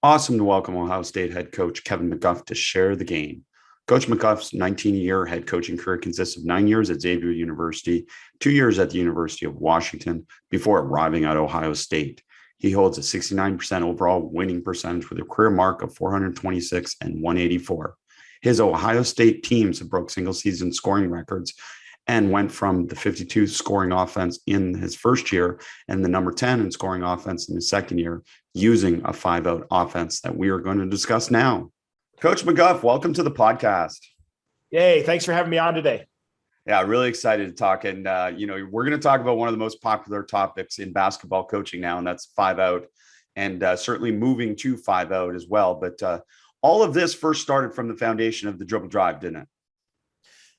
Awesome to welcome Ohio State head coach Kevin McGuff to share the game. Coach McGuff's 19-year head coaching career consists of 9 years at Xavier University, 2 years at the University of Washington before arriving at Ohio State. He holds a 69% overall winning percentage with a career mark of 426 and 184. His Ohio State teams have broke single-season scoring records and went from the 52 scoring offense in his first year and the number 10 in scoring offense in his second year using a 5-out offense that we are going to discuss now. Coach McGuff, welcome to the podcast. Yay, thanks for having me on today. Yeah, really excited to talk. And, we're going to talk about one of the most popular topics in basketball coaching now, and that's 5-out, and certainly moving to 5-out as well. But all of this first started from the foundation of the dribble drive, didn't it?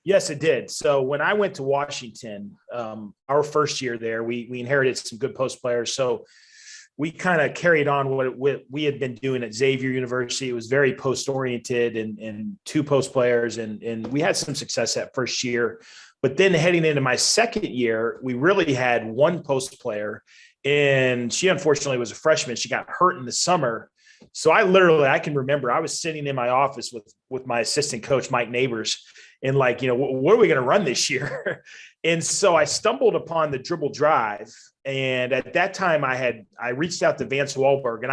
Yes, it did. So when I went to Washington, our first year there, we inherited some good post players. So we kind of carried on what we had been doing at Xavier University. It was very post-oriented and two post players, and we had some success that first year. But then heading into my second year, we really had one post player, and she unfortunately was a freshman. She got hurt in the summer. So I can remember I was sitting in my office with my assistant coach, Mike Neighbors, and what are we going to run this year? And so I stumbled upon the dribble drive. And at that time I reached out to Vance Wahlberg, and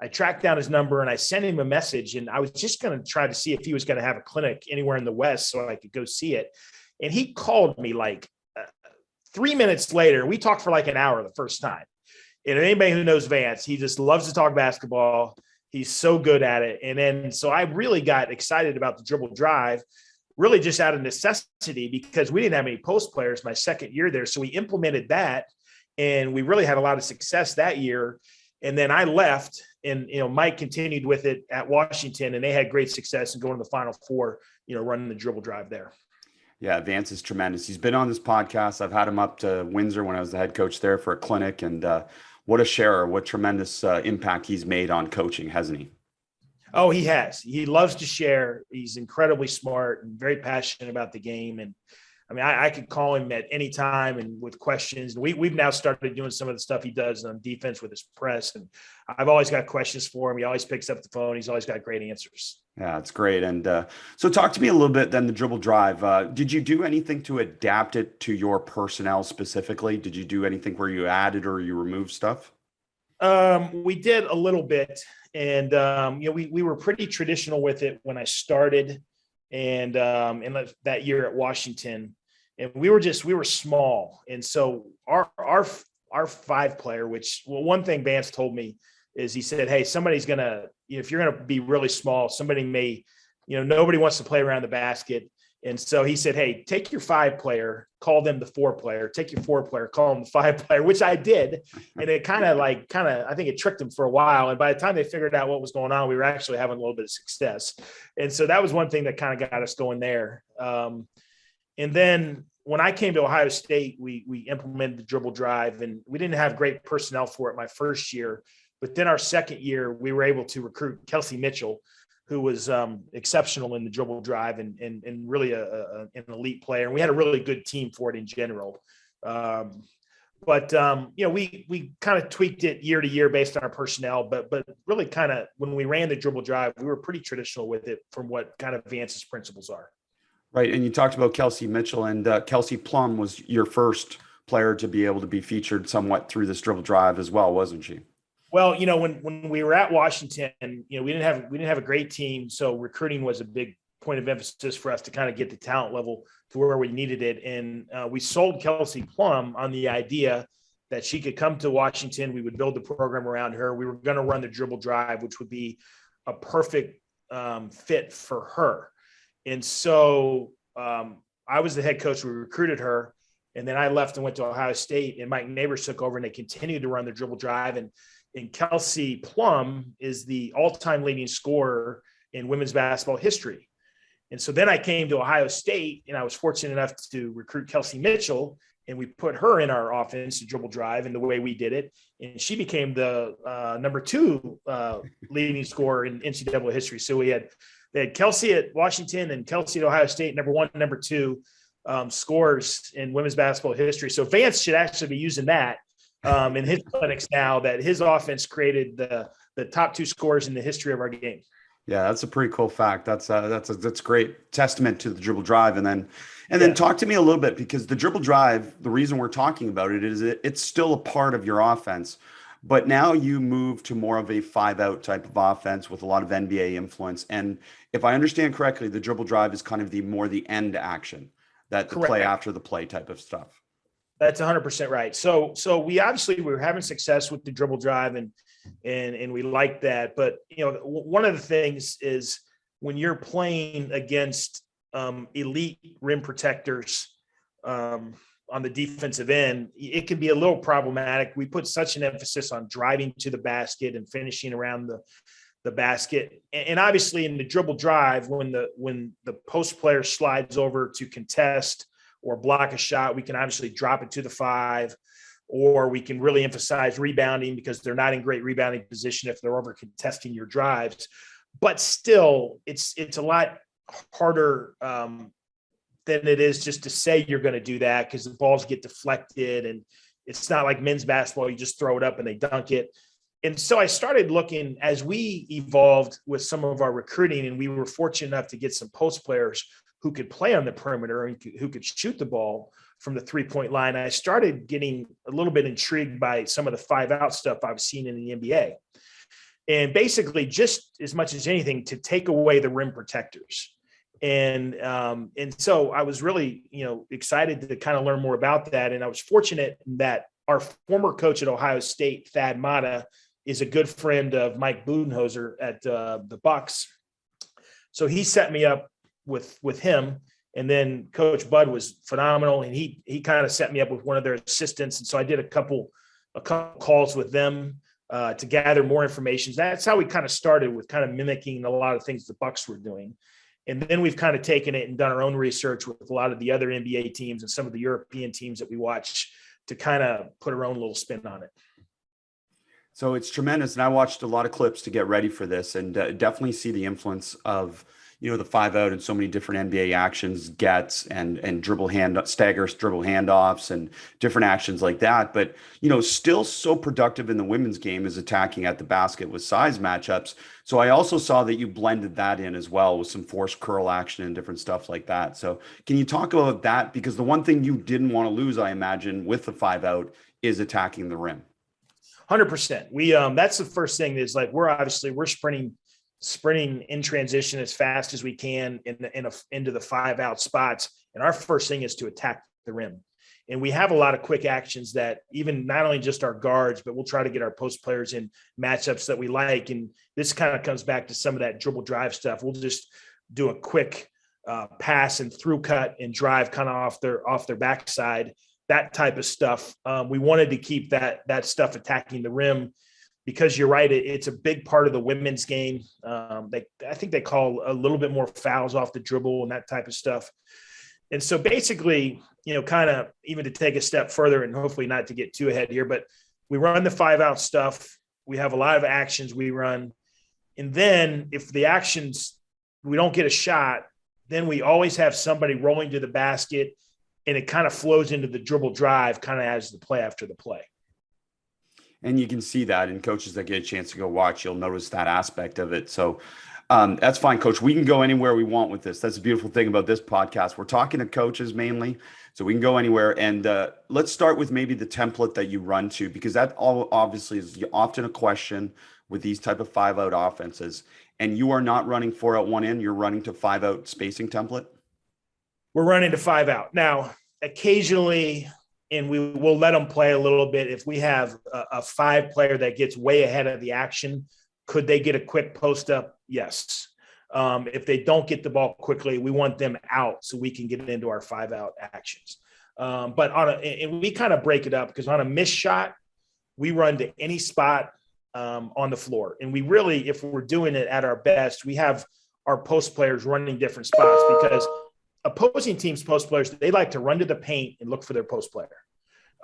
I tracked down his number and I sent him a message, and I was just going to try to see if he was going to have a clinic anywhere in the West so I could go see it. And he called me 3 minutes later. We talked for an hour the first time. And anybody who knows Vance, he just loves to talk basketball. He's so good at it. And then, so I really got excited about the dribble drive, really just out of necessity, because we didn't have any post players my second year there. So we implemented that, and we really had a lot of success that year. And then I left, and, Mike continued with it at Washington, and they had great success and going to the Final Four, running the dribble drive there. Yeah, Vance is tremendous. He's been on this podcast. I've had him up to Windsor when I was the head coach there for a clinic, and what a sharer, what tremendous impact he's made on coaching, hasn't he? Oh, he has. He loves to share. He's incredibly smart and very passionate about the game. And I mean, I could call him at any time and with questions. We've now started doing some of the stuff he does on defense with his press. And I've always got questions for him. He always picks up the phone. He's always got great answers. Yeah, it's great. And so talk to me a little bit then, the dribble drive. Did you do anything to adapt it to your personnel specifically? Did you do anything where you added or you removed stuff? We did a little bit, and we were pretty traditional with it when I started, and in that year at Washington, and we were small, and so our 5 player, one thing Vance told me is, he said, hey, somebody's gonna, if you're gonna be really small, somebody may, nobody wants to play around the basket. And so he said, hey, take your 5 player, call them the 4 player, take your 4 player, call them the 5 player, which I did. And it I think it tricked them for a while. And by the time they figured out what was going on, we were actually having a little bit of success. And so that was one thing that kind of got us going there. And then when I came to Ohio State, we implemented the dribble drive, and we didn't have great personnel for it my first year. But then our second year, we were able to recruit Kelsey Mitchell, who was exceptional in the dribble drive and really an elite player. And we had a really good team for it in general. But we kind of tweaked it year to year based on our personnel, but really kind of when we ran the dribble drive, we were pretty traditional with it from what kind of Vance's principles are. Right. And you talked about Kelsey Mitchell, and Kelsey Plum was your first player to be able to be featured somewhat through this dribble drive as well, wasn't she? Well, when we were at Washington, we didn't have a great team, so recruiting was a big point of emphasis for us to kind of get the talent level to where we needed it. And we sold Kelsey Plum on the idea that she could come to Washington. We would build the program around her. We were going to run the dribble drive, which would be a perfect fit for her. And so I was the head coach. We recruited her, and then I left and went to Ohio State, and Mike Neighbors took over, and they continued to run the dribble drive. And Kelsey Plum is the all-time leading scorer in women's basketball history. And so then I came to Ohio State, and I was fortunate enough to recruit Kelsey Mitchell, and we put her in our offense to dribble drive and the way we did it. And she became the number 2 leading scorer in NCAA history. So they had Kelsey at Washington and Kelsey at Ohio State, number 1, number 2 scores in women's basketball history. So Vance should actually be using that in his clinics now, that his offense created the the top two scorers in the history of our game. Yeah, that's a pretty cool fact. That's great testament to the dribble drive. And then talk to me a little bit, because the dribble drive, the reason we're talking about it is it's still a part of your offense, but now you move to more of a 5-out type of offense with a lot of NBA influence. And if I understand correctly, the dribble drive is kind of the end action, that the play after the play type of stuff. That's 100% right. So we were having success with the dribble drive, and we like that. But one of the things is when you're playing against elite rim protectors on the defensive end, it can be a little problematic. We put such an emphasis on driving to the basket and finishing around the basket. And obviously in the dribble drive, when the post player slides over to contest or block a shot, we can obviously drop it to the 5, or we can really emphasize rebounding because they're not in great rebounding position if they're over contesting your drives. But still, it's a lot harder than it is just to say you're going to do that, because the balls get deflected, and it's not like men's basketball. You just throw it up and they dunk it. And so I started looking as we evolved with some of our recruiting, and we were fortunate enough to get some post players who could play on the perimeter and who could shoot the ball from the 3-point line. I started getting a little bit intrigued by some of the 5-out stuff I've seen in the NBA. And basically, just as much as anything, to take away the rim protectors. And so I was really, excited to kind of learn more about that. And I was fortunate that our former coach at Ohio State, Thad Matta, is a good friend of Mike Budenholzer at the Bucks. So he set me up with him. And then Coach Bud was phenomenal, and he kind of set me up with one of their assistants. And so I did a couple calls with them to gather more information. That's how we kind of started, with kind of mimicking a lot of things the Bucks were doing. And then we've kind of taken it and done our own research with a lot of the other NBA teams and some of the European teams that we watch to kind of put our own little spin on it. So it's tremendous. And I watched a lot of clips to get ready for this, and definitely see the influence of, the 5-out and so many different NBA actions, gets and staggers, dribble handoffs, and different actions like that. But, still so productive in the women's game is attacking at the basket with size matchups. So I also saw that you blended that in as well with some forced curl action and different stuff like that. So can you talk about that? Because the one thing you didn't want to lose, I imagine, with the 5-out is attacking the rim. 100%. We that's the first thing, is like we're sprinting in transition as fast as we can into the 5-out spots. And our first thing is to attack the rim. And we have a lot of quick actions that even not only just our guards, but we'll try to get our post players in matchups that we like. And this kind of comes back to some of that dribble drive stuff. We'll just do a quick pass and through cut and drive kind of off their backside, that type of stuff. We wanted to keep that stuff attacking the rim, because you're right, it's a big part of the women's game. I think they call a little bit more fouls off the dribble and that type of stuff. And so basically, kind of even to take a step further and hopefully not to get too ahead here, but we run the 5-out stuff. We have a lot of actions we run. And then if the actions, we don't get a shot, then we always have somebody rolling to the basket, and it kind of flows into the dribble drive kind of as the play after the play. And you can see that in coaches that get a chance to go watch, you'll notice that aspect of it. So that's fine, Coach. We can go anywhere we want with this. That's the beautiful thing about this podcast. We're talking to coaches mainly, so we can go anywhere. And let's start with maybe the template that you run to, because that obviously is often a question with these type of 5-out offenses. And you are not running 4-out 1 in, you're running to 5-out spacing template? We're running to 5-out. Now, occasionally, and we will let them play a little bit. If we have a 5 player that gets way ahead of the action, could they get a quick post up? Yes. If they don't get the ball quickly, we want them out so we can get into our 5-out actions. But and we kind of break it up, because on a missed shot, we run to any spot on the floor. And we really, if we're doing it at our best, we have our post players running different spots, because opposing teams' post players, they like to run to the paint and look for their post player.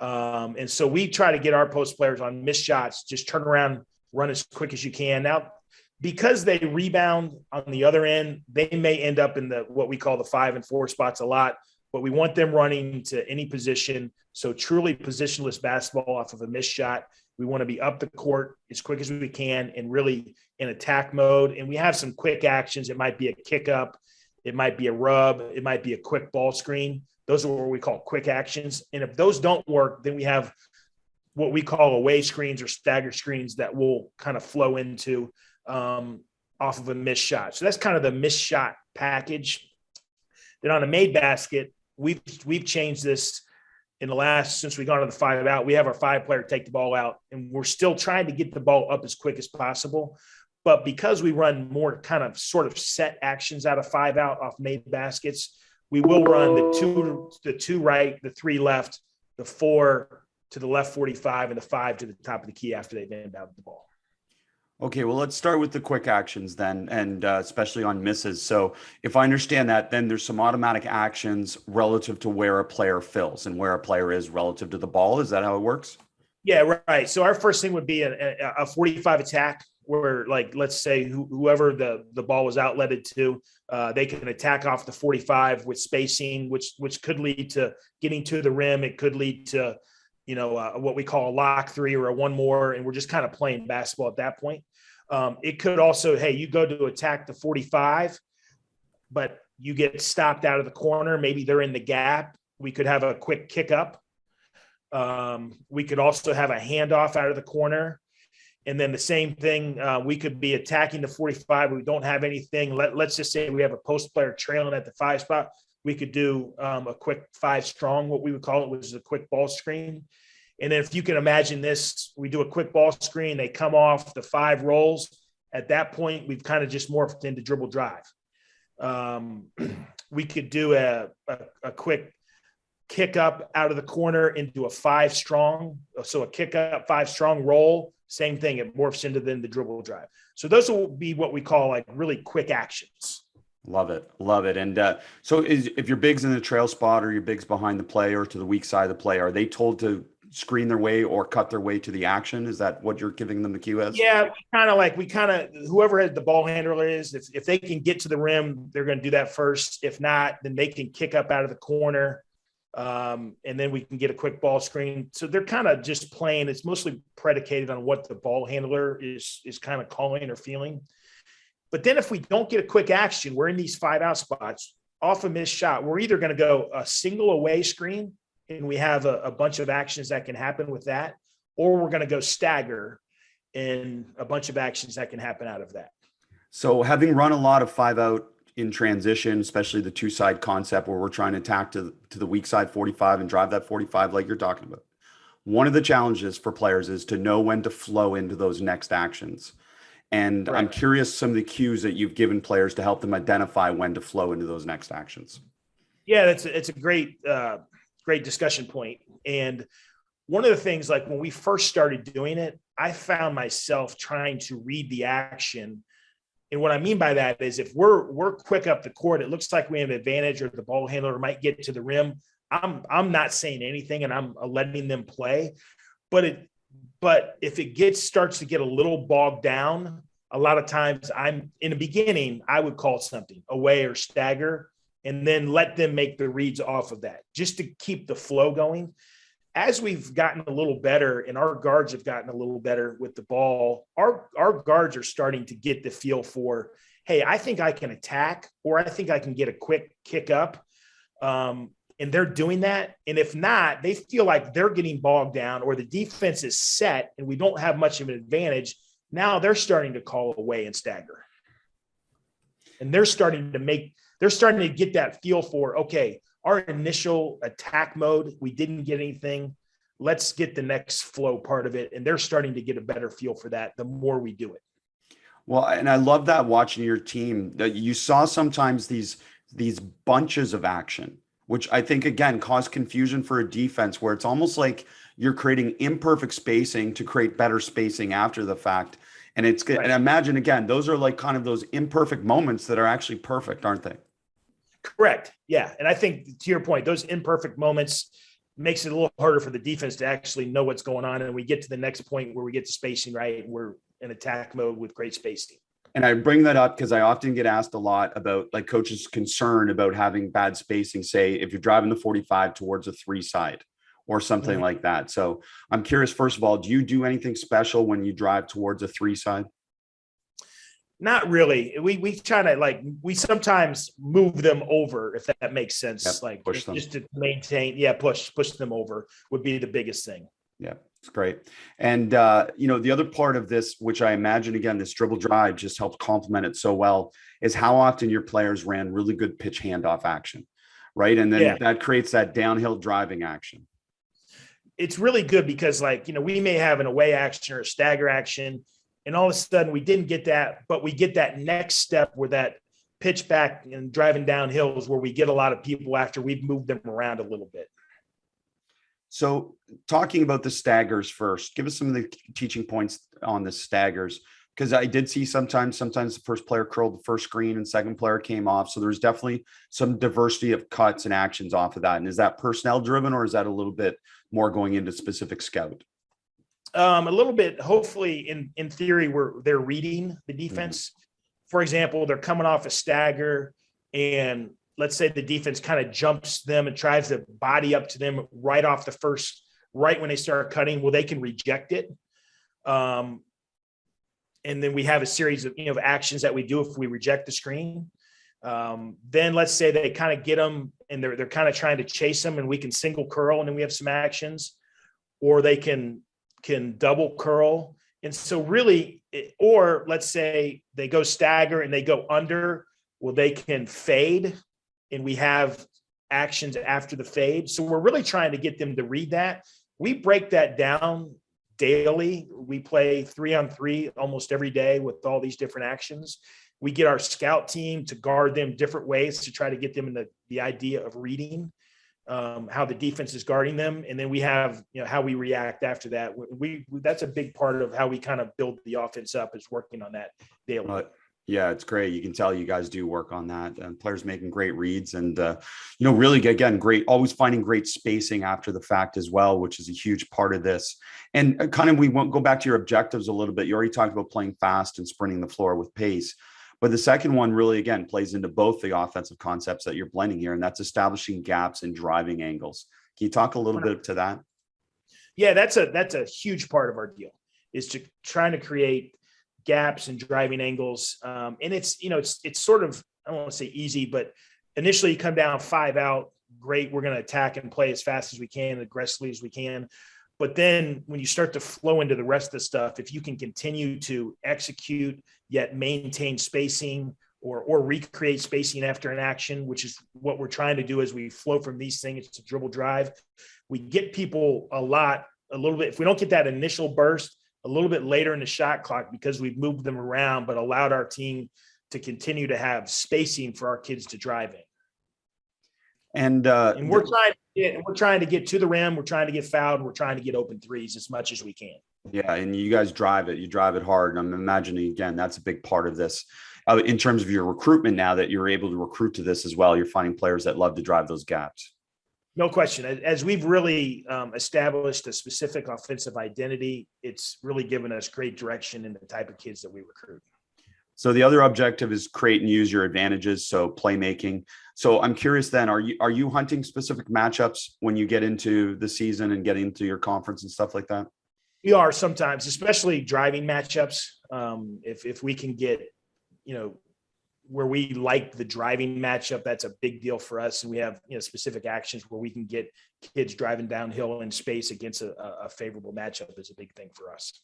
And so we try to get our post players on missed shots, just turn around, run as quick as you can. Now, because they rebound on the other end, they may end up in what we call the 5 and 4 spots a lot, but we want them running to any position. So truly positionless basketball off of a missed shot. We want to be up the court as quick as we can and really in attack mode. And we have some quick actions. It might be a kick up. It might be a rub. It might be a quick ball screen. Those are what we call quick actions. And if those don't work, then we have what we call away screens or stagger screens that will kind of flow into off of a missed shot. So that's kind of the missed shot package. Then on a made basket, we've changed this in the last, since we've gone to the 5 out, we have our 5-player take the ball out, and we're still trying to get the ball up as quick as possible. But because we run more kind of sort of set actions out of 5 out off made baskets, we will run the two right, the 3 left, the 4 to the left 45, and the 5 to the top of the key after they've inbounded the ball. Okay, well, let's start with the quick actions then, and especially on misses. So if I understand that, then there's some automatic actions relative to where a player fills and where a player is relative to the ball. Is that how it works? Yeah, right. So our first thing would be a 45 attack where, like, let's say whoever the ball was outletted to, they can attack off the 45 with spacing, which could lead to getting to the rim. It could lead to, what we call a lock 3 or a 1 more, and we're just kind of playing basketball at that point. It could also, hey, you go to attack the 45, but you get stopped out of the corner. Maybe they're in the gap. We could have a quick kick up. We could also have a handoff out of the corner. And then the same thing, we could be attacking the 45. We don't have anything. Let's just say we have a post player trailing at the 5 spot. We could do a quick 5 strong, what we would call it, which is a quick ball screen. And then if you can imagine this, we do a quick ball screen. They come off, the 5 rolls. At that point, we've kind of just morphed into dribble drive. We could do a quick kick up out of the corner into a 5 strong. So a kick up 5 strong roll, same thing. It morphs into then the dribble drive. So those will be what we call like really quick actions. Love it. Love it. And so if your big's in the trail spot or your big's behind the play or to the weak side of the play, are they told to screen their way or cut their way to the action? Is that what you're giving them the cue as? Yeah, whoever has the ball handler is, if they can get to the rim, they're going to do that first. If not, then they can kick up out of the corner. And then we can get a quick ball screen. So they're kind of just playing. It's mostly predicated on what the ball handler is kind of calling or feeling. But then if we don't get a quick action, we're in these 5 out spots off a missed shot. We're either going to go a single away screen, and we have a bunch of actions that can happen with that, or we're going to go stagger and a bunch of actions that can happen out of that. So having run a lot of 5 out in transition, especially the 2-side concept where we're trying to attack to the weak side 45 and drive that 45 like you're talking about, one of the challenges for players is to know when to flow into those next actions. And right. I'm curious some of the cues that you've given players to help them identify when to flow into those next actions. Yeah, it's a great discussion point. And one of the things, like when we first started doing it, I found myself trying to read the action. And what I mean by that is if we're quick up the court, it looks like we have an advantage or the ball handler might get to the rim. I'm not saying anything and I'm letting them play. But if it starts to get a little bogged down, a lot of times in the beginning, I would call something away or stagger, and then let them make the reads off of that just to keep the flow going. As we've gotten a little better and our guards have gotten a little better with the ball, our guards are starting to get the feel for, hey, I think I can attack, or I think I can get a quick kick up. And they're doing that. And if not, they feel like they're getting bogged down or the defense is set and we don't have much of an advantage. Now they're starting to call away and stagger. And they're starting to get that feel for, okay, our initial attack mode, we didn't get anything. Let's get the next flow part of it. And they're starting to get a better feel for that the more we do it. Well, and I love that watching your team, that you saw sometimes these bunches of action, which I think, again, cause confusion for a defense where it's almost like you're creating imperfect spacing to create better spacing after the fact. And it's good. Right. And imagine, again, those are like kind of those imperfect moments that are actually perfect, aren't they? Correct. Yeah. And I think to your point, those imperfect moments makes it a little harder for the defense to actually know what's going on. And we get to the next point where we get the spacing right. And we're in attack mode with great spacing. And I bring that up because I often get asked a lot about like coaches' concern about having bad spacing, say, if you're driving the 45 towards a 3 side, or something like that. So I'm curious, first of all, do you do anything special when you drive towards a 3 side? Not really. We try to we sometimes move them over, if that makes sense. Yep, push them. Just to maintain, push them over would be the biggest thing. Yeah, it's great. And the other part of this, which I imagine again, this dribble drive just helps complement it so well, is how often your players ran really good pitch handoff action, right? And then that creates that downhill driving action. It's really good because we may have an away action or a stagger action, and all of a sudden we didn't get that, but we get that next step where that pitch back and driving downhill is where we get a lot of people after we've moved them around a little bit. So talking about the staggers first, give us some of the teaching points on the staggers, because I did see sometimes the first player curled the first screen and second player came off. So there's definitely some diversity of cuts and actions off of that. And is that personnel driven, or is that a little bit more going into specific scout? A little bit, hopefully in theory, where they're reading the defense. For example, they're coming off a stagger, and let's say the defense kind of jumps them and tries to body up to them right off the first, right when they start cutting. Well, they can reject it. And then we have a series of actions that we do if we reject the screen. Then let's say they kind of get them and they're kind of trying to chase them, and we can single curl, and then we have some actions, or they can double curl. And so really, or let's say they go stagger and they go under, well, they can fade, and we have actions after the fade. So we're really trying to get them to read that. We break that down daily. We play 3-on-3 almost every day with all these different actions. We get our scout team to guard them different ways to try to get them in the idea of reading how the defense is guarding them. And then we have, how we react after that. That's a big part of how we kind of build the offense up, is working on that daily. Yeah, it's great. You can tell you guys do work on that, and players making great reads, and really, again, great, always finding great spacing after the fact as well, which is a huge part of this. And kind of, we won't go back to your objectives a little bit. You already talked about playing fast and sprinting the floor with pace, but the second one really, again, plays into both the offensive concepts that you're blending here, and that's establishing gaps and driving angles. Can you talk a little bit to that? Yeah, that's a huge part of our deal, is to trying to create gaps and driving angles. And it's sort of, I don't want to say easy, but initially you come down 5 out, great. We're going to attack and play as fast as we can, aggressively as we can. But then when you start to flow into the rest of the stuff, if you can continue to execute, yet maintain spacing or recreate spacing after an action, which is what we're trying to do as we flow from these things to dribble drive, we get people a little bit. If we don't get that initial burst, a little bit later in the shot clock, because we've moved them around, but allowed our team to continue to have spacing for our kids to drive in. And we're trying to get to the rim. We're trying to get fouled. And we're trying to get open threes as much as we can. Yeah. And you guys drive it hard. And I'm imagining, again, that's a big part of this in terms of your recruitment. Now that you're able to recruit to this as well, you're finding players that love to drive those gaps. No question. As we've really established a specific offensive identity, it's really given us great direction in the type of kids that we recruit. So the other objective is create and use your advantages. So playmaking. So I'm curious then, are you hunting specific matchups when you get into the season and get into your conference and stuff like that? We are sometimes, especially driving matchups. If we can get, where we like the driving matchup, that's a big deal for us. And we have, specific actions where we can get kids driving downhill in space against a favorable matchup is a big thing for us.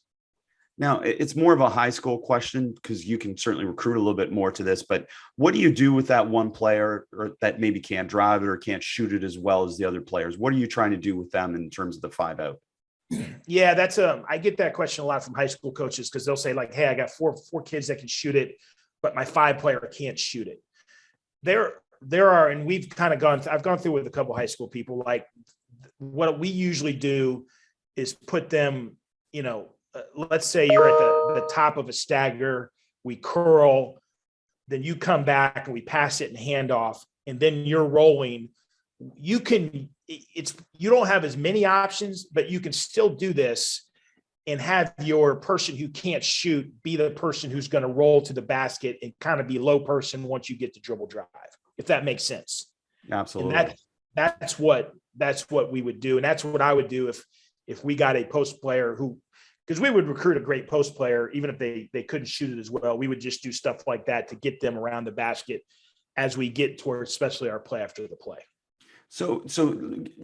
Now, it's more of a high school question, because you can certainly recruit a little bit more to this, but what do you do with that one player or that maybe can't drive it or can't shoot it as well as the other players? What are you trying to do with them in terms of the 5 out? Yeah, I get that question a lot from high school coaches, because they'll say hey, I got four kids that can shoot it, but my 5 player can't shoot it. There are, and we've kind of I've gone through with a couple high school people, what we usually do is put them, let's say you're at the top of a stagger, we curl, then you come back and we pass it and hand off, and then you're rolling. You don't have as many options, but you can still do this and have your person who can't shoot be the person who's going to roll to the basket and kind of be low person once you get to dribble drive, if that makes sense. Absolutely. And that's what that's what we would do. And that's what I would do if we got a post player because we would recruit a great post player, even if they couldn't shoot it as well. We would just do stuff like that to get them around the basket as we get towards, especially our play after the play. So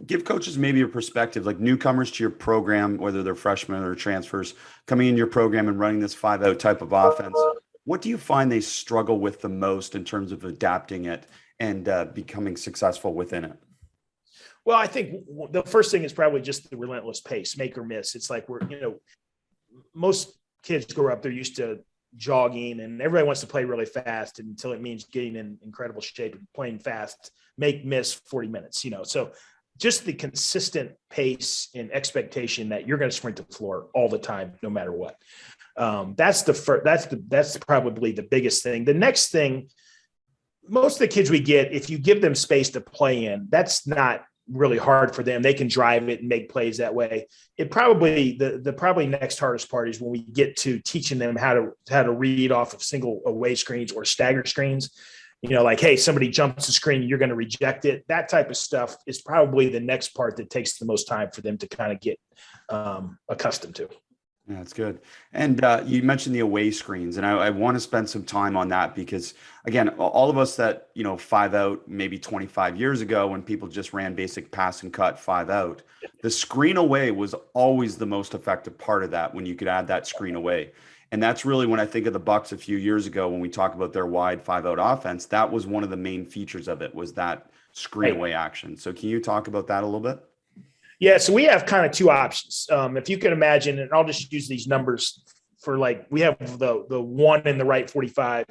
give coaches maybe a perspective, like newcomers to your program, whether they're freshmen or transfers coming in your program and running this 5-out type of offense. What do you find they struggle with the most in terms of adapting it and becoming successful within it? Well, I think the first thing is probably just the relentless pace, make or miss. It's like most kids grow up, they're used to jogging and everybody wants to play really fast until it means getting in incredible shape and playing fast, miss 40 minutes, So just the consistent pace and expectation that you're going to sprint the floor all the time, no matter what. That's probably the biggest thing. The next thing, most of the kids we get, if you give them space to play in, that's not really hard for them. They can drive it and make plays that way. It probably the probably next hardest part is when we get to teaching them how to read off of single away screens or staggered screens. Like, hey, somebody jumps the screen, you're going to reject it. That type of stuff is probably the next part that takes the most time for them to kind of get accustomed to. Yeah, that's good. And you mentioned the away screens, and I want to spend some time on that because, again, all of us that, 5-out maybe 25 years ago when people just ran basic pass and cut 5-out, the screen away was always the most effective part of that when you could add that screen away. And that's really when I think of the Bucks a few years ago when we talk about their wide 5-out offense, that was one of the main features of it was that screen away action. So can you talk about that a little bit? Yeah, so we have kind of two options. If you can imagine, and I'll just use these numbers for we have the 1 in the right 45,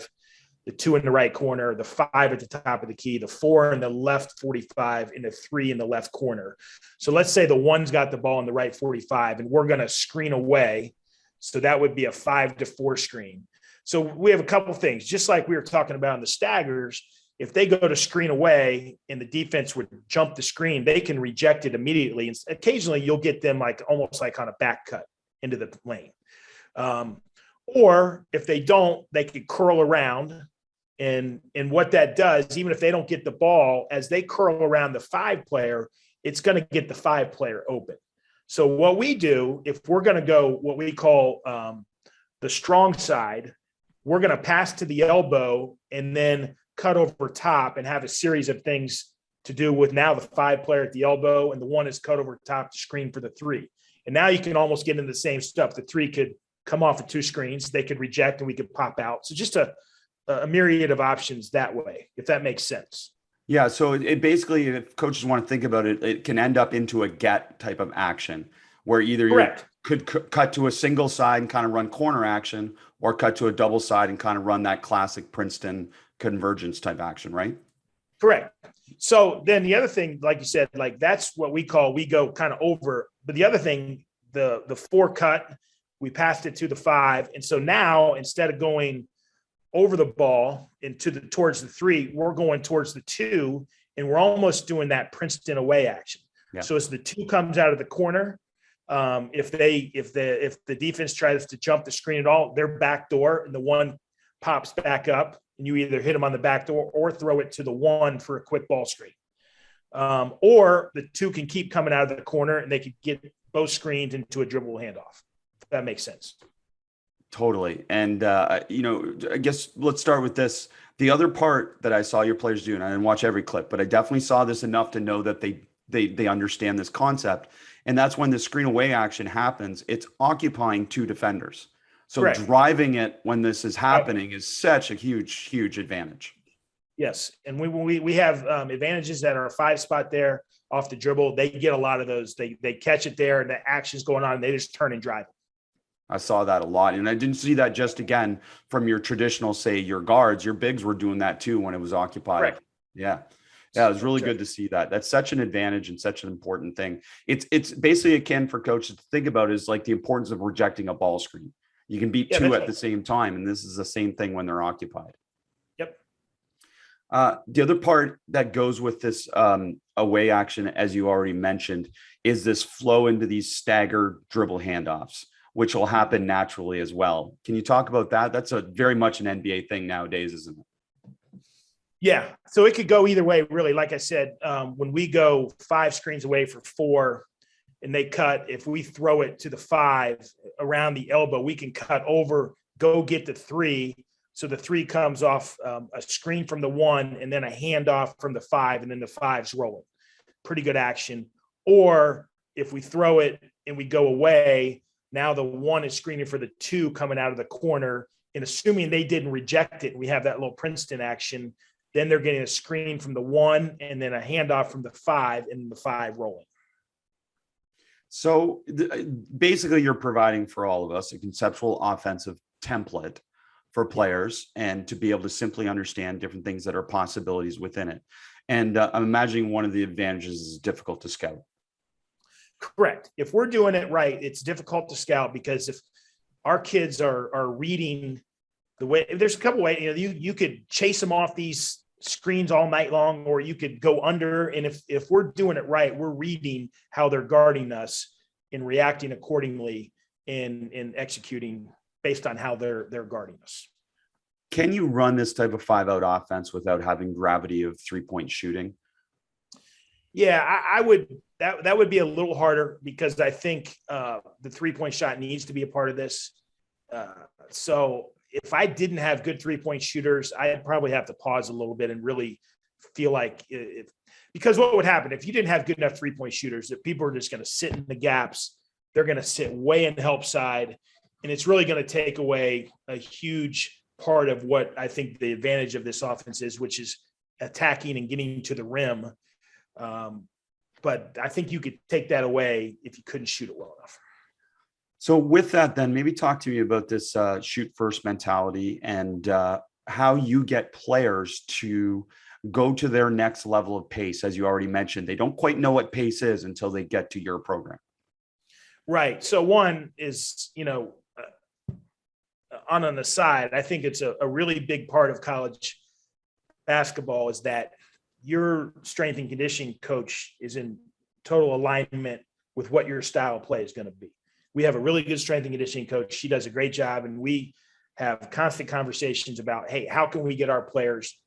the 2 in the right corner, the 5 at the top of the key, the 4 in the left 45, and the 3 in the left corner. So let's say the 1's got the ball in the right 45, and we're going to screen away. So that would be a 5-4 screen. So we have a couple things, just like we were talking about in the staggers. If they go to screen away and the defense would jump the screen, they can reject it immediately. And occasionally you'll get them almost like on a back cut into the lane. Or if they don't, they could curl around. And what that does, even if they don't get the ball, as they curl around the 5 player, it's going to get the 5 player open. So what we do, if we're going to go what we call the strong side, we're going to pass to the elbow and then cut over top and have a series of things to do with now the 5 player at the elbow and the 1 is cut over top to screen for the 3. And now you can almost get into the same stuff. The 3 could come off of 2 screens. They could reject and we could pop out. So just a myriad of options that way, if that makes sense. Yeah. So it basically, if coaches want to think about it, it can end up into a get type of action where either you could cut to a single side and kind of run corner action or cut to a double side and kind of run that classic Princeton convergence type action, right? Correct. So then the other thing, like you said, that's what we go kind of over. But the other thing, the 4 cut, we passed it to the 5. And so now instead of going over the ball towards the 3, we're going towards the 2, and we're almost doing that Princeton away action. Yeah. So as the 2 comes out of the corner, if the defense tries to jump the screen at all, they're back door, and the 1 pops back up, and you either hit them on the back door or throw it to the 1 for a quick ball screen. Or the 2 can keep coming out of the corner, and they could get both screens into a dribble handoff. If that makes sense. Totally. And, I guess let's start with this. The other part that I saw your players do, and I didn't watch every clip, but I definitely saw this enough to know that they understand this concept. And that's when the screen away action happens. It's occupying 2 defenders. So Correct. Driving it when this is happening is such a huge, huge advantage. Yes. And we have advantages at our 5 spot there off the dribble. They get a lot of those. They catch it there and the action's going on and they just turn and drive it. I saw that a lot. And I didn't see that just, again, from your traditional, say, your guards. Your bigs were doing that too when it was occupied. Correct. Yeah. Yeah, it was really good to see that. That's such an advantage and such an important thing. It's basically akin for coaches to think about is like the importance of rejecting a ball screen. You can beat 2 at the same time, and this is the same thing when they're occupied. Yep. The other part that goes with this away action, as you already mentioned, is this flow into these staggered dribble handoffs, which will happen naturally as well. Can you talk about that? That's very much an NBA thing nowadays, isn't it? Yeah. So it could go either way, really. Like I said, when we go 5 screens away for 4 and they cut, if we throw it to the 5 around the elbow, we can cut over, go get the 3. So the 3 comes off a screen from the 1 and then a handoff from the 5, and then the 5's rolling. Pretty good action. Or if we throw it and we go away, now the 1 is screening for the 2 coming out of the corner. And assuming they didn't reject it, we have that little Princeton action. Then they're getting a screen from the 1 and then a handoff from the 5 and the 5 rolling. So basically you're providing for all of us a conceptual offensive template for players and to be able to simply understand different things that are possibilities within it. And I'm imagining one of the advantages is difficult to scout. Correct. If we're doing it right, it's difficult to scout because if our kids are reading the way, there's a couple ways, you could chase them off these screens all night long, or you could go under. And if we're doing it right, we're reading how they're guarding us and reacting accordingly and executing based on how they're guarding us. Can you run this type of 5-out offense without having gravity of 3-point shooting? Yeah, I would. That would be a little harder because I think the 3-point shot needs to be a part of this. So if I didn't have good 3-point shooters, I'd probably have to pause a little bit and really feel like because what would happen if you didn't have good enough 3-point shooters, that people are just going to sit in the gaps. They're going to sit way in the help side, and it's really going to take away a huge part of what I think the advantage of this offense is, which is attacking and getting to the rim. But I think you could take that away if you couldn't shoot it well enough. So with that, then maybe talk to me about this shoot first mentality and how you get players to go to their next level of pace. As you already mentioned, they don't quite know what pace is until they get to your program. Right. So one is, on the side, I think it's a really big part of college basketball is that your strength and conditioning coach is in total alignment with what your style of play is going to be. We have a really good strength and conditioning coach. She does a great job, and we have constant conversations about, hey, how can we get our players?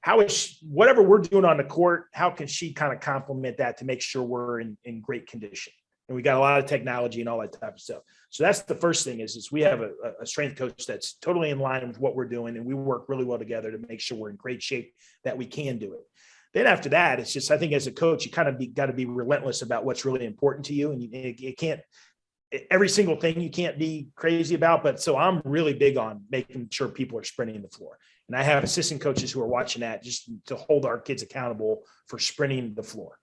How is whatever we're doing on the court, how can she kind of complement that to make sure we're in great condition? And we got a lot of technology and all that type of stuff. So that's the first thing is we have a strength coach that's totally in line with what we're doing, and we work really well together to make sure we're in great shape that we can do it. Then after that, it's just, I think as a coach, you kind of got to be relentless about what's really important to you. And you can't, every single thing you can't be crazy about. But so I'm really big on making sure people are sprinting the floor. And I have assistant coaches who are watching that just to hold our kids accountable for sprinting the floor.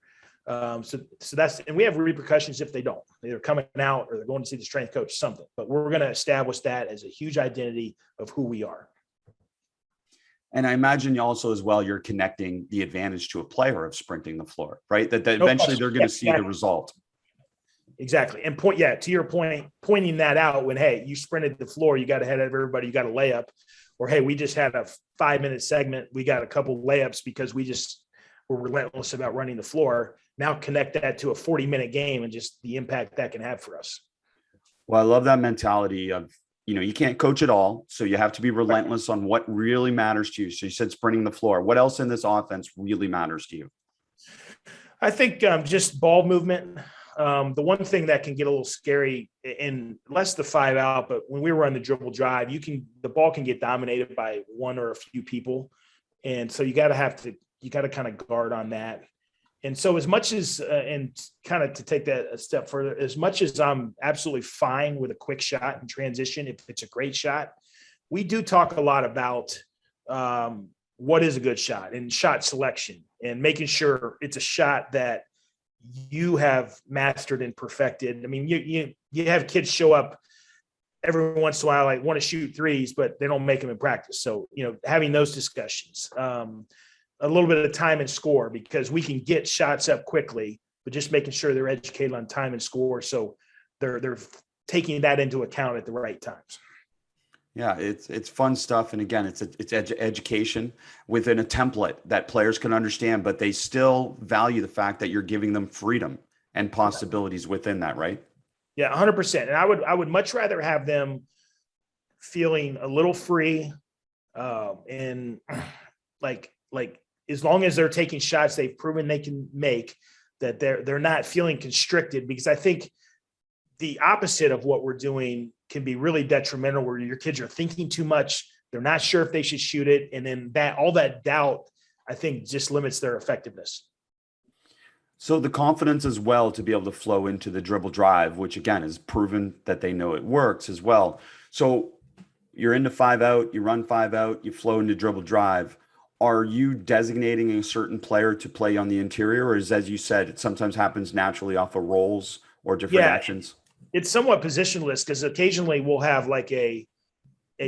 So that's, and we have repercussions if they don't. They're coming out or they're going to see the strength coach, something. But we're going to establish that as a huge identity of who we are. And I imagine also as well, you're connecting the advantage to a player of sprinting the floor, right? That eventually they're going to see the result. Exactly. And to your point, pointing that out when, hey, you sprinted the floor, you got ahead of everybody, you got a layup, or, hey, we just had a 5-minute segment. We got a couple layups because we just were relentless about running the floor. Now connect that to a 40-minute game and just the impact that can have for us. Well, I love that mentality of, you can't coach it all. So you have to be relentless on what really matters to you. So you said sprinting the floor. What else in this offense really matters to you? I think just ball movement. The one thing that can get a little scary, and less the 5-out, but when we run the dribble drive, the ball can get dominated by one or a few people. And so you got to kind of guard on that. And so as much as, and kind of to take that a step further, as much as I'm absolutely fine with a quick shot and transition, if it's a great shot, we do talk a lot about what is a good shot and shot selection and making sure it's a shot that you have mastered and perfected. I mean, you have kids show up every once in a while, like want to shoot threes, but they don't make them in practice. So, having those discussions, a little bit of time and score, because we can get shots up quickly, but just making sure they're educated on time and score. So they're taking that into account at the right times. Yeah, it's fun stuff. And again, it's education within a template that players can understand, but they still value the fact that you're giving them freedom and possibilities within that, right? Yeah, 100%. And I would much rather have them feeling a little free and like like, as long as they're taking shots they've proven they can make, that they're not feeling constricted, because I think the opposite of what we're doing can be really detrimental, where your kids are thinking too much. They're not sure if they should shoot it. And then all that doubt, I think, just limits their effectiveness. So the confidence as well to be able to flow into the dribble drive, which again is proven that they know it works as well. So you're into 5 out, you run 5 out, you flow into dribble drive. Are you designating a certain player to play on the interior, or is, as you said, it sometimes happens naturally off of rolls or different actions? It's somewhat positionless, because occasionally we'll have like a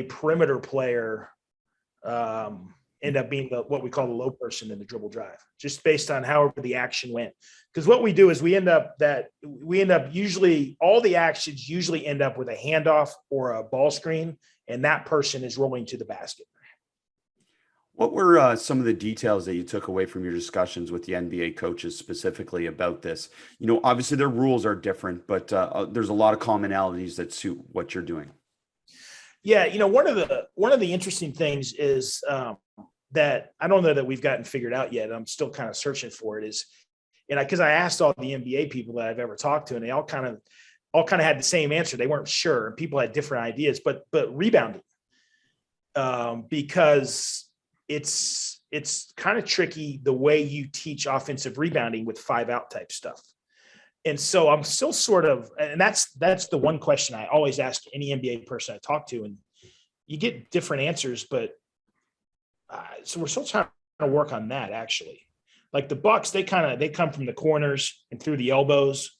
perimeter player end up being what we call the low person in the dribble drive, just based on however the action went. Because what we do is we end up usually, all the actions usually end up with a handoff or a ball screen, and that person is rolling to the basket. What were some of the details that you took away from your discussions with the NBA coaches specifically about this? You know, obviously their rules are different, but there's a lot of commonalities that suit what you're doing. Yeah, you know, one of the interesting things is that I don't know that we've gotten figured out yet. I'm still kind of searching for it. Is, and because I asked all the NBA people that I've ever talked to, and they all kind of had the same answer. They weren't sure, and people had different ideas. But rebounding, because it's kind of tricky the way you teach offensive rebounding with 5 out type stuff. And so I'm still sort of, and that's the one question I always ask any NBA person I talk to, and you get different answers, but so we're still trying to work on that actually. Like the Bucks, they come from the corners and through the elbows,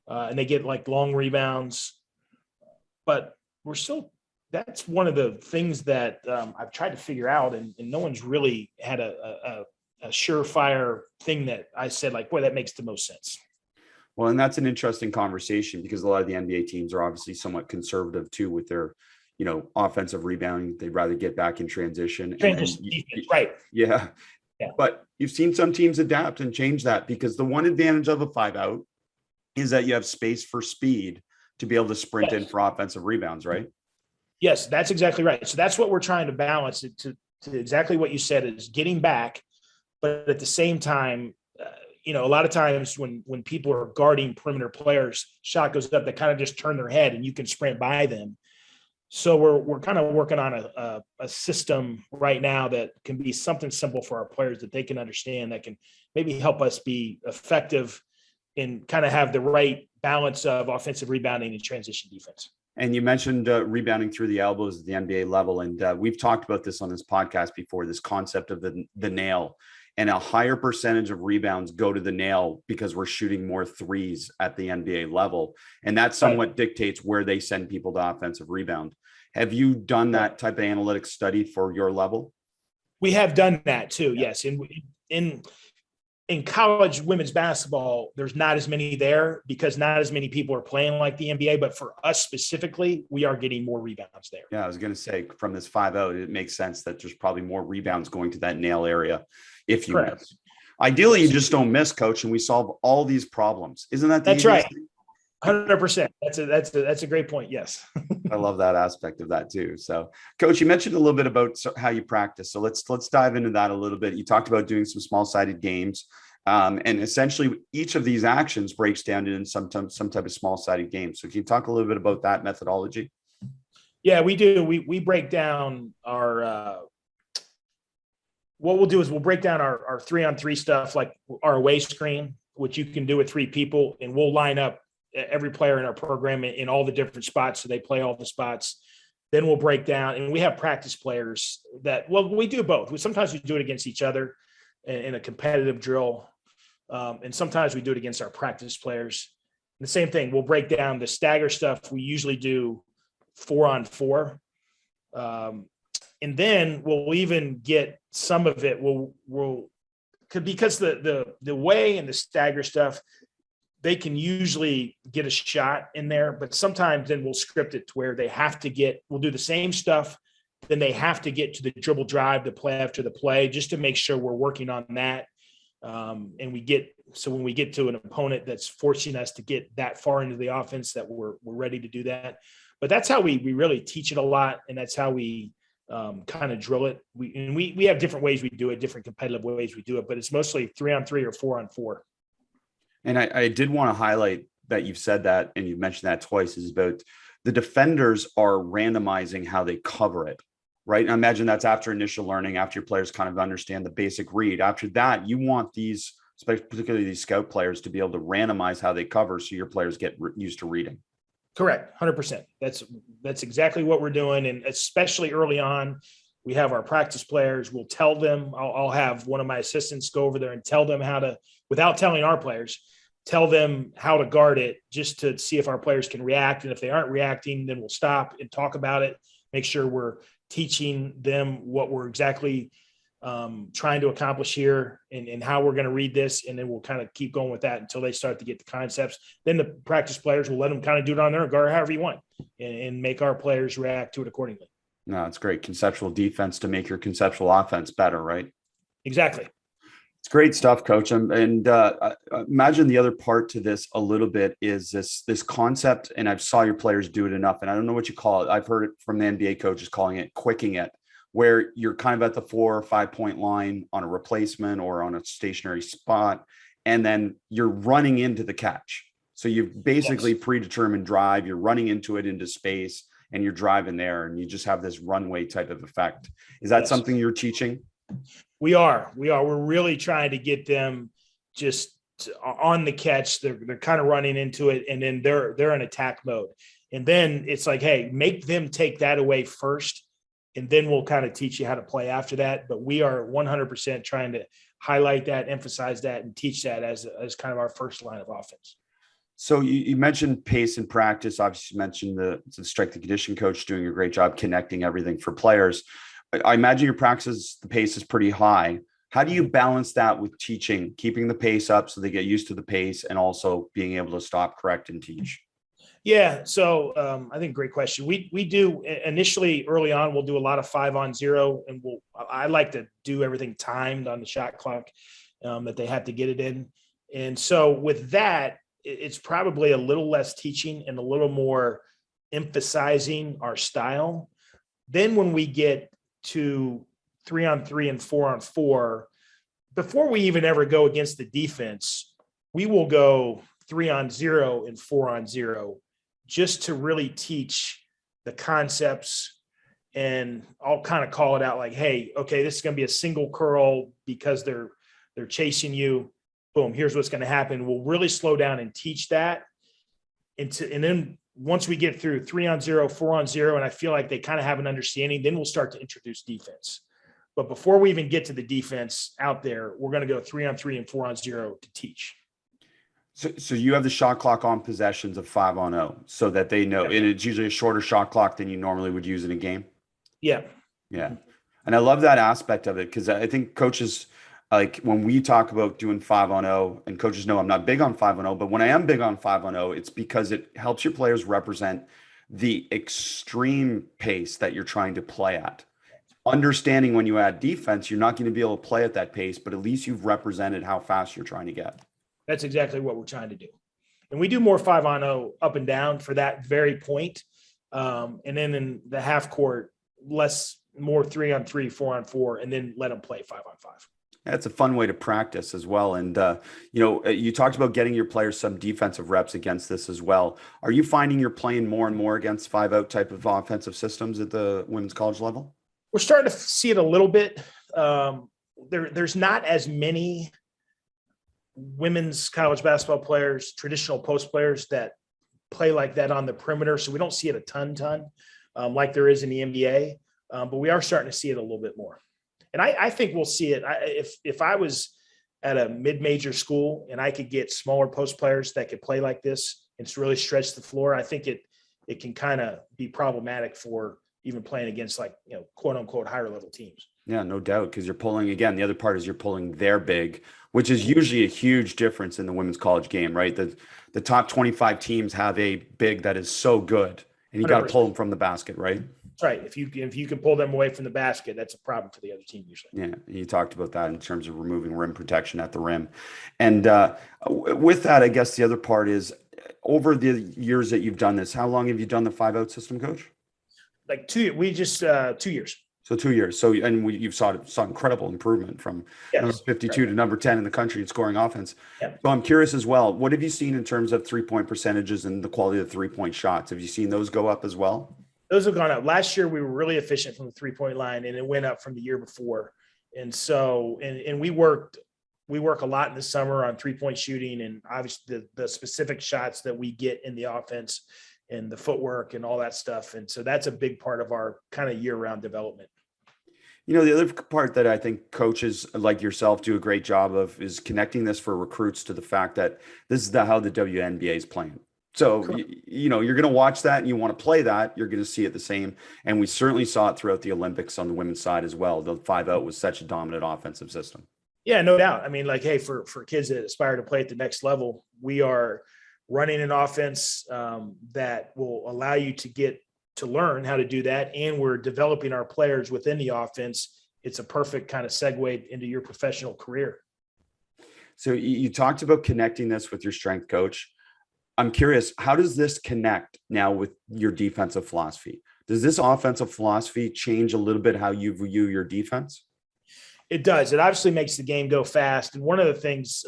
and they get like long rebounds, but that's one of the things that I've tried to figure out, and no one's really had a surefire thing that I said like, boy, that makes the most sense. Well, and that's an interesting conversation, because a lot of the NBA teams are obviously somewhat conservative too with their, you know, offensive rebounding. They'd rather get back in transition. Defense, right. Yeah. But you've seen some teams adapt and change that, because the one advantage of a 5 out is that you have space for speed to be able to sprint in for offensive rebounds, right? Yes, that's exactly right. So that's what we're trying to balance to exactly what you said, is getting back, but at the same time, you know, a lot of times when people are guarding perimeter players, shot goes up, they kind of just turn their head and you can sprint by them. So we're kind of working on a system right now that can be something simple for our players that they can understand, that can maybe help us be effective and kind of have the right balance of offensive rebounding and transition defense. And you mentioned rebounding through the elbows at the NBA level. And we've talked about this on this podcast before, this concept of the nail. And a higher percentage of rebounds go to the nail because we're shooting more threes at the NBA level. And that somewhat dictates where they send people to offensive rebound. Have you done that type of analytics study for your level? We have done that too, yes. In college women's basketball, there's not as many there because not as many people are playing like the NBA. But for us specifically, we are getting more rebounds there. Yeah, I was going to say, from this 5 out, it makes sense that there's probably more rebounds going to that nail area if you miss. Ideally, you just don't miss, coach, and we solve all these problems. Isn't that the That's right? 100%. That's a great point. Yes. I love that aspect of that too. So, coach, you mentioned a little bit about how you practice. So let's dive into that a little bit. You talked about doing some small-sided games, and essentially each of these actions breaks down into some type of small-sided game. So can you talk a little bit about that methodology? Yeah, we do. We break down our what we'll do is we'll break down our 3-on-3 stuff, like our away screen, which you can do with 3 people, and we'll line up every player in our program in all the different spots, so they play all the spots. Then we'll break down, and we have practice players that, well, we do both. Sometimes we do it against each other in a competitive drill, and sometimes we do it against our practice players. And the same thing, we'll break down the stagger stuff. We usually do 4-on-4. And then we'll even get some of it. Because the way and the stagger stuff, they can usually get a shot in there, but sometimes then we'll script it to where they have to we'll do the same stuff. Then they have to get to the dribble drive, the play after the play, just to make sure we're working on that. And when we get to an opponent that's forcing us to get that far into the offense, that we're ready to do that. But that's how we really teach it a lot. And that's how we kind of drill it. We have different ways we do it, different competitive ways we do it, but it's mostly 3-on-3 or 4-on-4. And I did want to highlight that you've said that, and you've mentioned that twice, is about the defenders are randomizing how they cover it, right? And I imagine that's after initial learning, after your players kind of understand the basic read. After that, you want these, particularly these scout players, to be able to randomize how they cover so your players get used to reading. Correct. 100%. That's exactly what we're doing. And especially early on, we have our practice players. We'll tell them, I'll have one of my assistants go over there and tell them how to, without telling our players, tell them how to guard it, just to see if our players can react. And if they aren't reacting, then we'll stop and talk about it, make sure we're teaching them what we're exactly trying to accomplish here and how we're going to read this. And then we'll kind of keep going with that until they start to get the concepts. Then the practice players will let them kind of do it on their guard however you want and make our players react to it accordingly. No, it's great. Conceptual defense to make your conceptual offense better, right? Exactly. It's great stuff, Coach. And imagine the other part to this a little bit is this concept, and I've saw your players do it enough, and I don't know what you call it. I've heard it from the NBA coaches calling it quicking it, where you're kind of at the 4 or 5 point line on a replacement or on a stationary spot, and then you're running into the catch. So you've basically predetermined drive, you're running into it into space, and you're driving there, and you just have this runway type of effect. Is that something you're teaching? We are. We're really trying to get them just on the catch. They're kind of running into it, and then they're in attack mode. And then it's like, hey, make them take that away first, and then we'll kind of teach you how to play after that. But we are 100% trying to highlight that, emphasize that, and teach that as kind of our first line of offense. So you mentioned pace in practice. Obviously, you mentioned the strength and conditioning coach doing a great job connecting everything for players. I imagine your practice, the pace is pretty high. How do you balance that with teaching, keeping the pace up so they get used to the pace and also being able to stop, correct, and teach? Yeah. So I think great question. We do initially early on, we'll do a lot of 5-on-0, and I like to do everything timed on the shot clock that they have to get it in. And so with that, it's probably a little less teaching and a little more emphasizing our style. Then when we get to 3-on-3 and 4-on-4, before we even ever go against the defense, we will go 3-on-0 and 4-on-0 just to really teach the concepts. And I'll kind of call it out like, hey, okay, this is going to be a single curl because they're chasing you. Boom, here's what's going to happen. We'll really slow down and teach that. And then once we get through 3-on-0, 4-on-0, and I feel like they kind of have an understanding, then we'll start to introduce defense. But before we even get to the defense out there, we're going to go 3-on-3 and 4-on-0 to teach. So you have the shot clock on possessions of 5-on-0 so that they know, and it's usually a shorter shot clock than you normally would use in a game. Yeah. Yeah. And I love that aspect of it because I think coaches, like when we talk about doing 5-on-0, and coaches know I'm not big on 5-on-0, but when I am big on 5-on-0, it's because it helps your players represent the extreme pace that you're trying to play at. Understanding when you add defense, you're not going to be able to play at that pace, but at least you've represented how fast you're trying to get. That's exactly what we're trying to do. And we do more 5-on-0 up and down for that very point. And then in the half court, more 3-on-3, 4-on-4, and then let them play 5-on-5. That's a fun way to practice as well. And, you talked about getting your players some defensive reps against this as well. Are you finding you're playing more and more against 5-out type of offensive systems at the women's college level? We're starting to see it a little bit. There's not as many women's college basketball players, traditional post players that play like that on the perimeter. So we don't see it a ton like there is in the NBA. But we are starting to see it a little bit more. And I think we'll see it. If I was at a mid-major school and I could get smaller post players that could play like this and really stretch the floor, I think it can kind of be problematic for even playing against quote unquote higher level teams. Yeah, no doubt. Because you're pulling, again, the other part is you're pulling their big, which is usually a huge difference in the women's college game, right? The top 25 teams have a big that is so good, and you got to pull them from the basket, right? Right. If you can pull them away from the basket, that's a problem for the other team usually. Yeah, you talked about that in terms of removing rim protection at the rim. And with that, I guess the other part is, over the years that you've done this, how long have you done the 5-out system, Coach? Like 2 years. So 2 years. So, and you've saw incredible improvement from number Yes. 52 Right. to number 10 in the country in scoring offense. Yeah. So I'm curious as well, what have you seen in terms of 3-point percentages and the quality of 3-point shots? Have you seen those go up as well? Those have gone up. Last year, we were really efficient from the 3-point line, and it went up from the year before. And so, and we work a lot in the summer on 3-point shooting, and obviously the specific shots that we get in the offense and the footwork and all that stuff. And so that's a big part of our kind of year-round development. The other part that I think coaches like yourself do a great job of is connecting this for recruits to the fact that this is how the WNBA is playing. So, you're going to watch that and you want to play that, you're going to see it the same. And we certainly saw it throughout the Olympics on the women's side as well. The 5-out was such a dominant offensive system. Yeah, no doubt. I mean, like, hey, for kids that aspire to play at the next level, we are running an offense that will allow you to learn how to do that. And we're developing our players within the offense. It's a perfect kind of segue into your professional career. So you talked about connecting this with your strength coach. I'm curious, how does this connect now with your defensive philosophy? Does this offensive philosophy change a little bit how you view your defense? It does. It obviously makes the game go fast. And one of the things,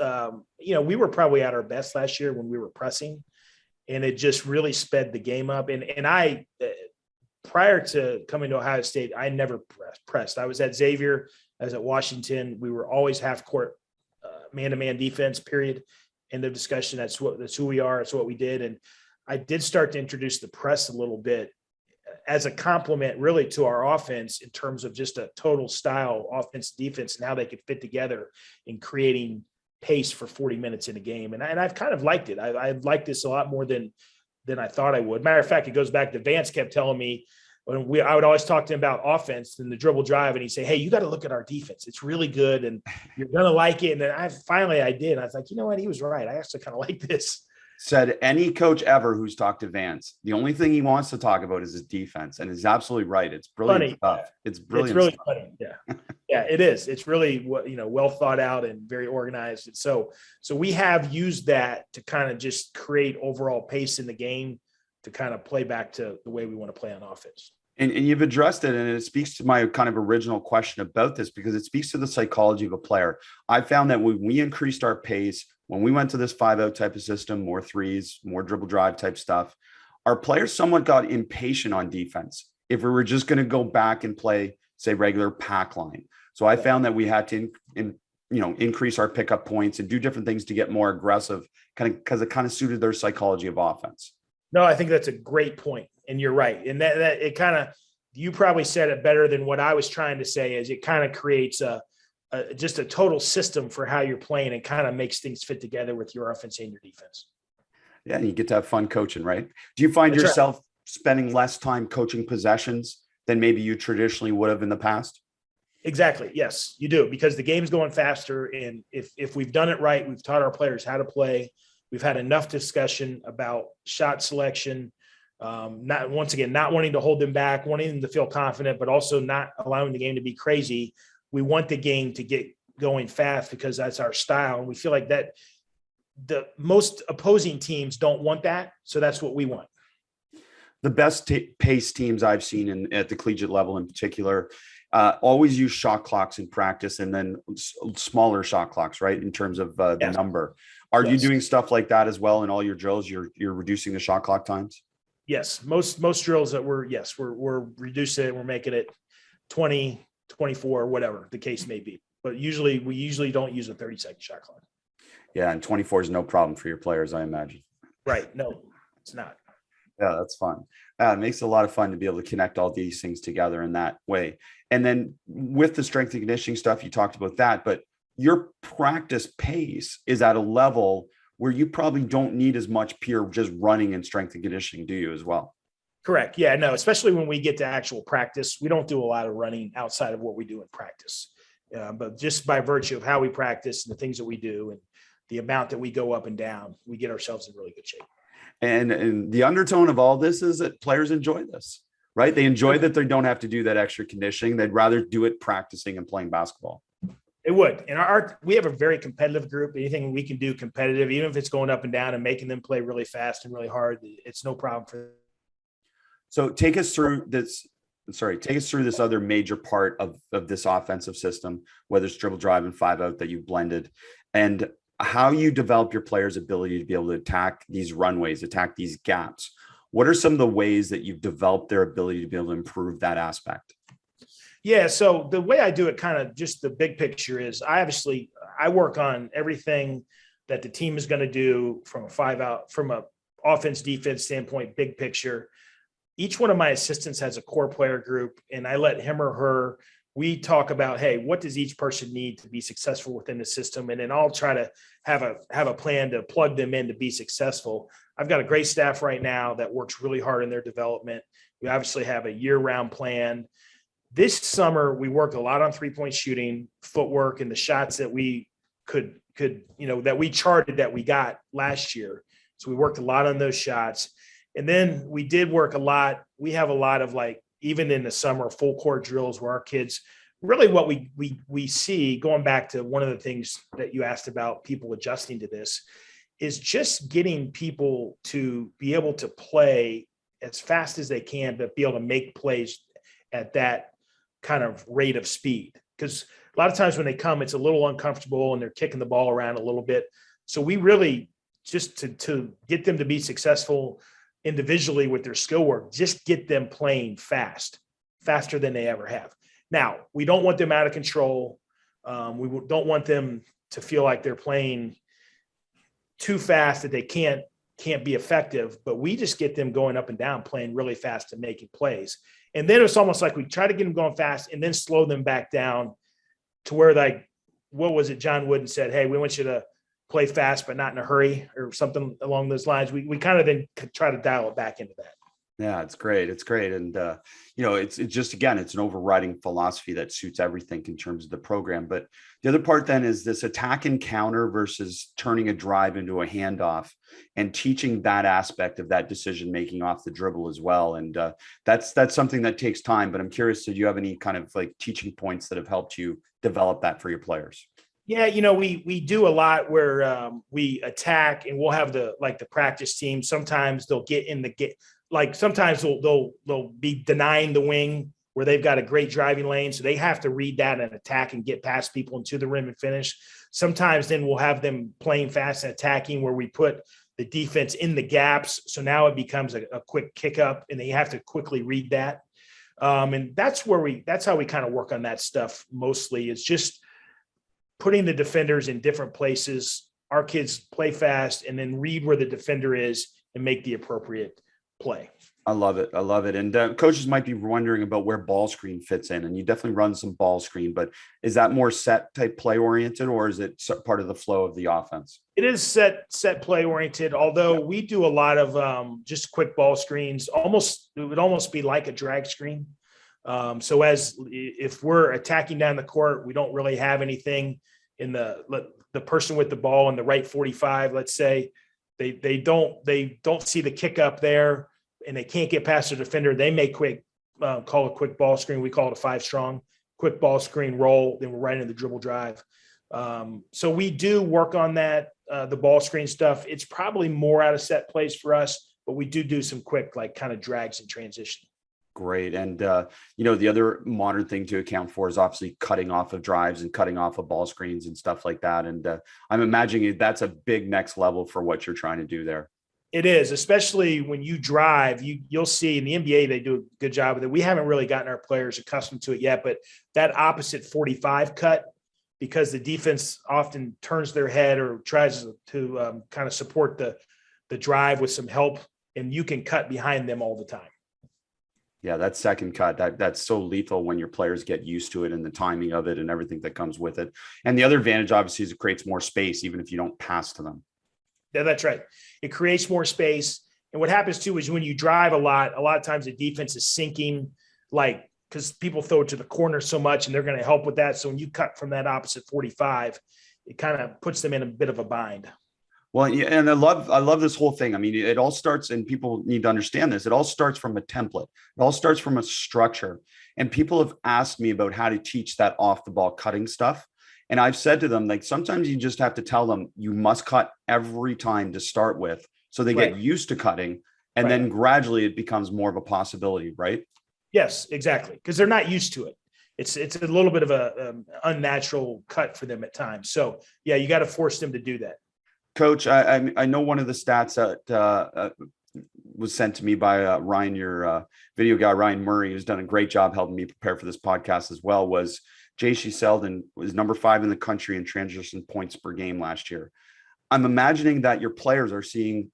we were probably at our best last year when we were pressing, and it just really sped the game up. And I, prior to coming to Ohio State, I never pressed. I was at Xavier, I was at Washington. We were always half court, man-to-man defense, period. End of discussion. That's who we are. That's what we did. And I did start to introduce the press a little bit as a complement really to our offense in terms of just a total style offense, defense, and how they could fit together in creating pace for 40 minutes in a game. And I've kind of liked it. I liked this a lot more than I thought I would. Matter of fact, it goes back to Vance kept telling me I would always talk to him about offense and the dribble drive. And he'd say, hey, you got to look at our defense. It's really good. And you're going to like it. And then I did. I was like, you know what? He was right. I actually kind of like this. Said any coach ever who's talked to Vance, the only thing he wants to talk about is his defense. And he's absolutely right. It's brilliant stuff. It's brilliant. It's really stuff. funny. Yeah. Yeah, it is. It's really well thought out and very organized. And so we have used that to kind of just create overall pace in the game to kind of play back to the way we want to play on offense. And you've addressed it, and it speaks to my kind of original question about this because it speaks to the psychology of a player. I found that when we increased our pace, when we went to this 5-out type of system, more threes, more dribble drive type stuff, our players somewhat got impatient on defense if we were just going to go back and play, say, regular pack line. So I found that we had to increase our pickup points and do different things to get more aggressive, kind of because it kind of suited their psychology of offense. No, I think that's a great point, and you're right. And that it kind of, you probably said it better than what I was trying to say. Is it kind of creates just a total system for how you're playing and kind of makes things fit together with your offense and your defense. Yeah, and you get to have fun coaching, right? Do you find yourself spending less time coaching possessions than maybe you traditionally would have in the past? Exactly. Yes, you do, because the game's going faster. And if we've done it right, we've taught our players how to play. We've had enough discussion about shot selection, not wanting to hold them back, wanting them to feel confident, but also not allowing the game to be crazy. We want the game to get going fast because that's our style. And we feel like that the most opposing teams don't want that. So that's what we want. The best pace teams I've seen at the collegiate level in particular always use shot clocks in practice and then smaller shot clocks, right? In terms of the number. Are you doing stuff like that as well in all your drills? You're reducing the shot clock times? Yes. Most drills that we're reducing it. We're making it 20, 24, whatever the case may be. But we usually don't use a 30-second shot clock. Yeah. And 24 is no problem for your players, I imagine. Right. No, it's not. Yeah, that's fun. It makes it a lot of fun to be able to connect all these things together in that way. And then with the strength and conditioning stuff, you talked about that, but your practice pace is at a level where you probably don't need as much pure just running and strength and conditioning, do you as well? Correct. Yeah, no, especially when we get to actual practice, we don't do a lot of running outside of what we do in practice. But just by virtue of how we practice and the things that we do and the amount that we go up and down, we get ourselves in really good shape. And the undertone of all this is that players enjoy this, right? They enjoy that they don't have to do that extra conditioning. They'd rather do it practicing and playing basketball. It would. And we have a very competitive group. Anything we can do competitive, even if it's going up and down and making them play really fast and really hard, it's no problem for them. So take us through this take us through this other major part of this offensive system, whether it's dribble, drive, and 5-out that you've blended, and how you develop your players' ability to be able to attack these runways, attack these gaps. What are some of the ways that you've developed their ability to be able to improve that aspect? Yeah. So the way I do it, kind of just the big picture is I work on everything that the team is going to do from a 5-out, from a offense defense standpoint, big picture. Each one of my assistants has a core player group, and I let him or her, we talk about, hey, what does each person need to be successful within the system? And then I'll try to have a plan to plug them in to be successful. I've got a great staff right now that works really hard in their development. We obviously have a year-round plan. This summer, we worked a lot on three-point shooting, footwork, and the shots that we could, that we charted that we got last year. So we worked a lot on those shots. And then we did work a lot. We have a lot of, like, even in the summer, full court drills where our kids, really what we see, going back to one of the things that you asked about people adjusting to this, is just getting people to be able to play as fast as they can, but be able to make plays at that kind of rate of speed. Because a lot of times when they come, it's a little uncomfortable and they're kicking the ball around a little bit. So we really, just to get them to be successful individually with their skill work, just get them playing faster than they ever have. Now, we don't want them out of control. We don't want them to feel like they're playing too fast that they can't be effective, but we just get them going up and down, playing really fast and making plays. And then it's almost like we try to get them going fast and then slow them back down to where, like, what was it John Wooden said, hey, we want you to play fast but not in a hurry, or something along those lines. We kind of then try to dial it back into that. Yeah, it's great. It's great. And, it's just, again, it's an overriding philosophy that suits everything in terms of the program. But the other part then is this attack and counter versus turning a drive into a handoff and teaching that aspect of that decision-making off the dribble as well. And that's something that takes time, but I'm curious, do you have any kind of like teaching points that have helped you develop that for your players? Yeah, we do a lot where we attack, and we'll have the practice team. Sometimes they'll get in sometimes they'll be denying the wing where they've got a great driving lane, so they have to read that and attack and get past people and to the rim and finish. Sometimes then we'll have them playing fast and attacking where we put the defense in the gaps, so now it becomes a quick kick up, and they have to quickly read that. And that's how we kind of work on that stuff mostly. It's just putting the defenders in different places. Our kids play fast and then read where the defender is and make the appropriate play. I love it. And coaches might be wondering about where ball screen fits in, and you definitely run some ball screen, but is that more set type play oriented, or is it part of the flow of the offense? It is set play oriented, although we do a lot of just quick ball screens. It would almost be like a drag screen. So if we're attacking down the court, we don't really have anything in the person with the ball in the right 45, let's say, they don't see the kick up there and they can't get past the defender. They may call a quick ball screen. We call it a 5-strong quick ball screen roll. Then we're right into the dribble drive. So we do work on that, the ball screen stuff. It's probably more out of set plays for us, but we do some quick, like, kind of drags and transition. Great. And, the other modern thing to account for is obviously cutting off of drives and cutting off of ball screens and stuff like that. And I'm imagining that's a big next level for what you're trying to do there. It is, especially when you drive, you'll see in the NBA, they do a good job with it. We haven't really gotten our players accustomed to it yet, but that opposite 45 cut, because the defense often turns their head or tries to kind of support the drive with some help, and you can cut behind them all the time. Yeah, that second cut, that's so lethal when your players get used to it and the timing of it and everything that comes with it. And the other advantage, obviously, is it creates more space, even if you don't pass to them. Yeah, that's right. It creates more space. And what happens too is when you drive a lot of times the defense is sinking, because people throw it to the corner so much, and they're going to help with that. So when you cut from that opposite 45, it kind of puts them in a bit of a bind. Well, yeah, and I love this whole thing. I mean, it all starts, and people need to understand this. It all starts from a template. It all starts from a structure. And people have asked me about how to teach that off the ball cutting stuff. And I've said to them, like, sometimes you just have to tell them you must cut every time to start with, so they get used to cutting, and then gradually it becomes more of a possibility, right? Yes, exactly. Because they're not used to it. It's a little bit of a unnatural cut for them at times. So yeah, you got to force them to do that. Coach, I know one of the stats that was sent to me by Ryan, your video guy, Ryan Murray, who's done a great job helping me prepare for this podcast as well, was J.C. Selden was number 5 in the country in transition points per game last year. I'm imagining that your players are seeing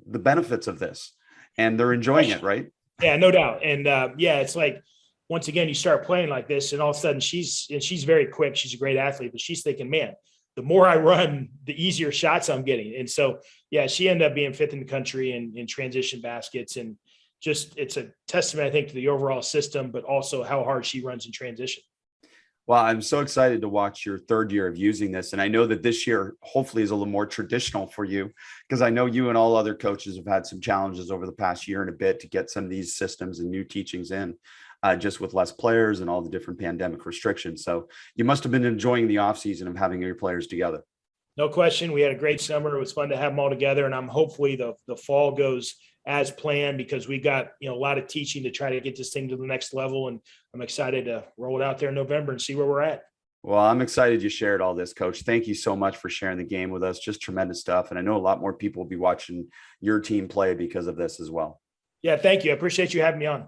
the benefits of this and they're enjoying it, right? Yeah, no doubt. And yeah, it's like, once again, you start playing like this and all of a sudden she's very quick. She's a great athlete, but she's thinking, man, the more I run, the easier shots I'm getting. And so, yeah, she ended up being 5th in the country in transition baskets. And just, it's a testament, I think, to the overall system, but also how hard she runs in transition. Well, I'm so excited to watch your 3rd year of using this. And I know that this year hopefully is a little more traditional for you, because I know you and all other coaches have had some challenges over the past year and a bit to get some of these systems and new teachings in, just with less players and all the different pandemic restrictions. So you must have been enjoying the off season of having your players together. No question. We had a great summer. It was fun to have them all together. And I'm hopefully the fall goes as planned, because we got, a lot of teaching to try to get this thing to the next level. And I'm excited to roll it out there in November and see where we're at. Well, I'm excited you shared all this, Coach. Thank you so much for sharing the game with us. Just tremendous stuff. And I know a lot more people will be watching your team play because of this as well. Yeah, thank you. I appreciate you having me on.